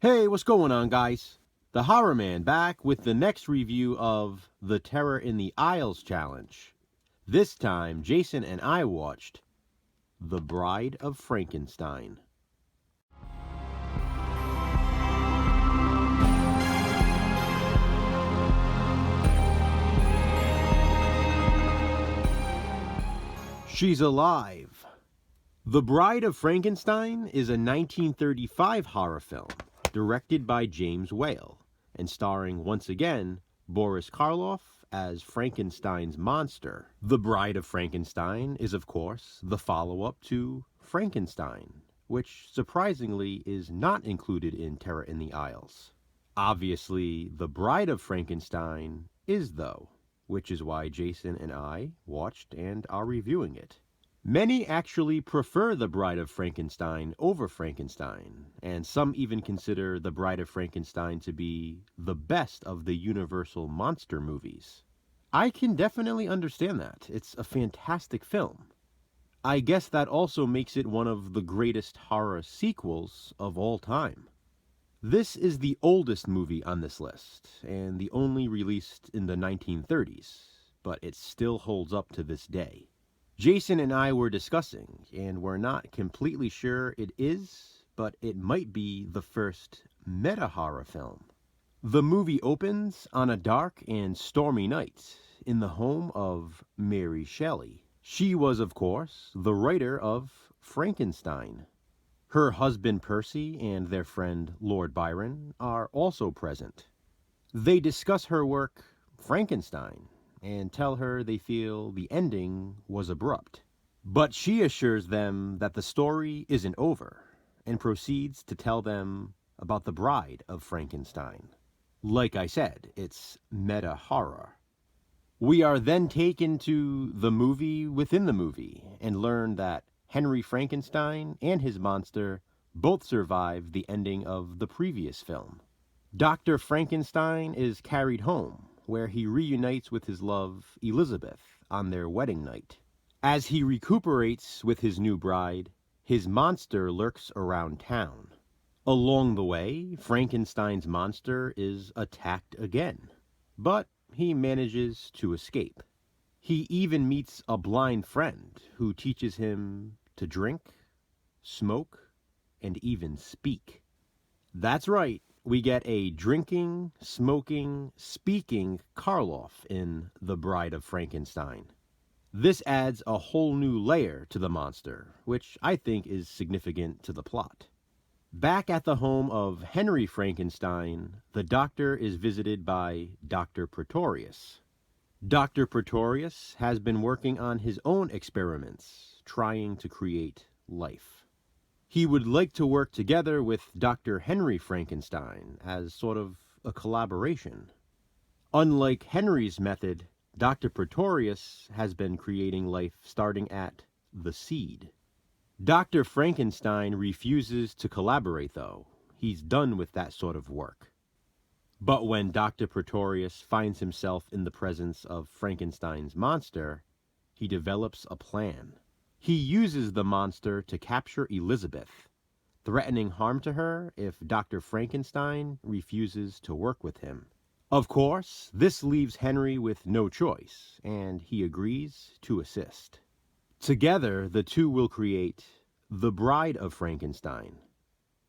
Hey, what's going on, guys? The Horror Man back with the next review of the Terror in the Aisles challenge. This time, Jason and I watched The Bride of Frankenstein. She's alive. The Bride of Frankenstein is a 1935 horror film directed by James Whale and starring once again Boris Karloff as Frankenstein's monster. The Bride of Frankenstein is, of course, the follow-up to Frankenstein, which surprisingly is not included in Terror in the Aisles. Obviously, The Bride of Frankenstein is, though, which is why Jason and I watched and are reviewing it. Many actually prefer The Bride of Frankenstein over Frankenstein, and some even consider The Bride of Frankenstein to be the best of the Universal monster movies. I can definitely understand that. It's a fantastic film. I guess that also makes it one of the greatest horror sequels of all time. This is the oldest movie on this list, and the only released in the 1930s, but it still holds up to this day. Jason and I were discussing, and we're not completely sure it is, but it might be the first meta-horror film. The movie opens on a dark and stormy night in the home of Mary Shelley. She was, of course, the writer of Frankenstein. Her husband Percy and their friend Lord Byron are also present. They discuss her work, Frankenstein, and tell her they feel the ending was abrupt. But she assures them that the story isn't over, and proceeds to tell them about the Bride of Frankenstein. Like I said, it's meta-horror. We are then taken to the movie within the movie, and learn that Henry Frankenstein and his monster both survived the ending of the previous film. Dr. Frankenstein is carried home, where he reunites with his love, Elizabeth, on their wedding night. As he recuperates with his new bride, his monster lurks around town. Along the way, Frankenstein's monster is attacked again, but he manages to escape. He even meets a blind friend who teaches him to drink, smoke, and even speak. That's right. We get a drinking, smoking, speaking Karloff in The Bride of Frankenstein. This adds a whole new layer to the monster, which I think is significant to the plot. Back at the home of Henry Frankenstein, the doctor is visited by Dr. Pretorius. Dr. Pretorius has been working on his own experiments, trying to create life. He would like to work together with Dr. Henry Frankenstein as sort of a collaboration. Unlike Henry's method, Dr. Pretorius has been creating life starting at the seed. Dr. Frankenstein refuses to collaborate, though. He's done with that sort of work. But when Dr. Pretorius finds himself in the presence of Frankenstein's monster, he develops a plan. He uses the monster to capture Elizabeth, threatening harm to her if Dr. Frankenstein refuses to work with him. Of course, this leaves Henry with no choice, and he agrees to assist. Together, the two will create The Bride of Frankenstein,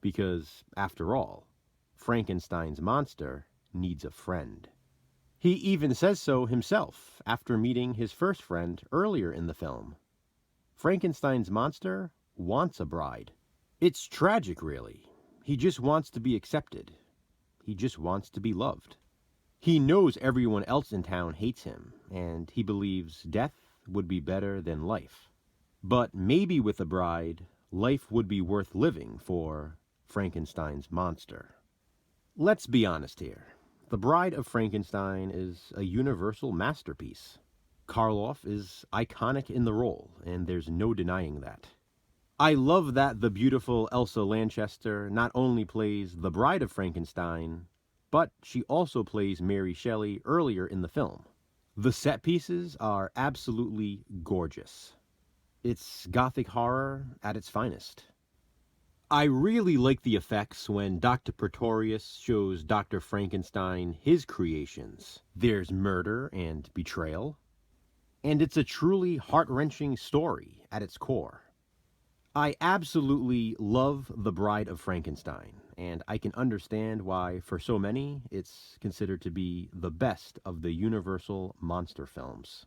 because, after all, Frankenstein's monster needs a friend. He even says so himself after meeting his first friend earlier in the film. Frankenstein's monster wants a bride. It's tragic, really. He just wants to be accepted. He just wants to be loved. He knows everyone else in town hates him, and he believes death would be better than life. But maybe with a bride, life would be worth living for Frankenstein's monster. Let's be honest here. The Bride of Frankenstein is a universal masterpiece. Karloff is iconic in the role, and there's no denying that. I love that the beautiful Elsa Lanchester not only plays the Bride of Frankenstein, but she also plays Mary Shelley earlier in the film. The set pieces are absolutely gorgeous. It's gothic horror at its finest. I really like the effects when Dr. Pretorius shows Dr. Frankenstein his creations. There's murder and betrayal, and it's a truly heart-wrenching story at its core. I absolutely love The Bride of Frankenstein, and I can understand why, for so many, it's considered to be the best of the Universal monster films.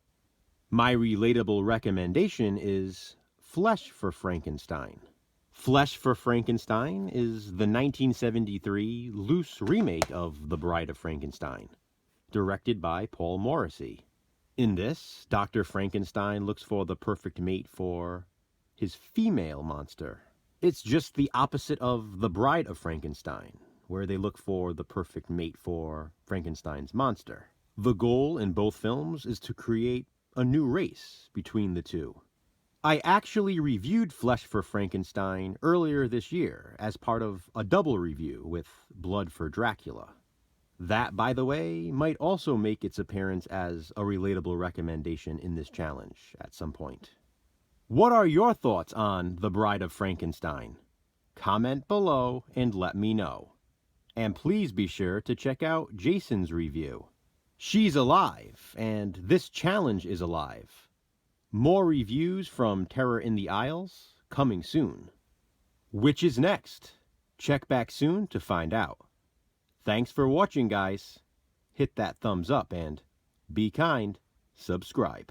My relatable recommendation is Flesh for Frankenstein. Flesh for Frankenstein is the 1973 loose remake of The Bride of Frankenstein, directed by Paul Morrissey. In this, Dr. Frankenstein looks for the perfect mate for his female monster. It's just the opposite of The Bride of Frankenstein, where they look for the perfect mate for Frankenstein's monster. The goal in both films is to create a new race between the two. I actually reviewed Flesh for Frankenstein earlier this year as part of a double review with Blood for Dracula. That, by the way, might also make its appearance as a relatable recommendation in this challenge at some point. What are your thoughts on The Bride of Frankenstein? Comment below and let me know. And please be sure to check out Jason's review. She's alive, and this challenge is alive. More reviews from Terror in the Isles coming soon. Which is next? Check back soon to find out. Thanks for watching, guys. Hit that thumbs up and be kind. Subscribe.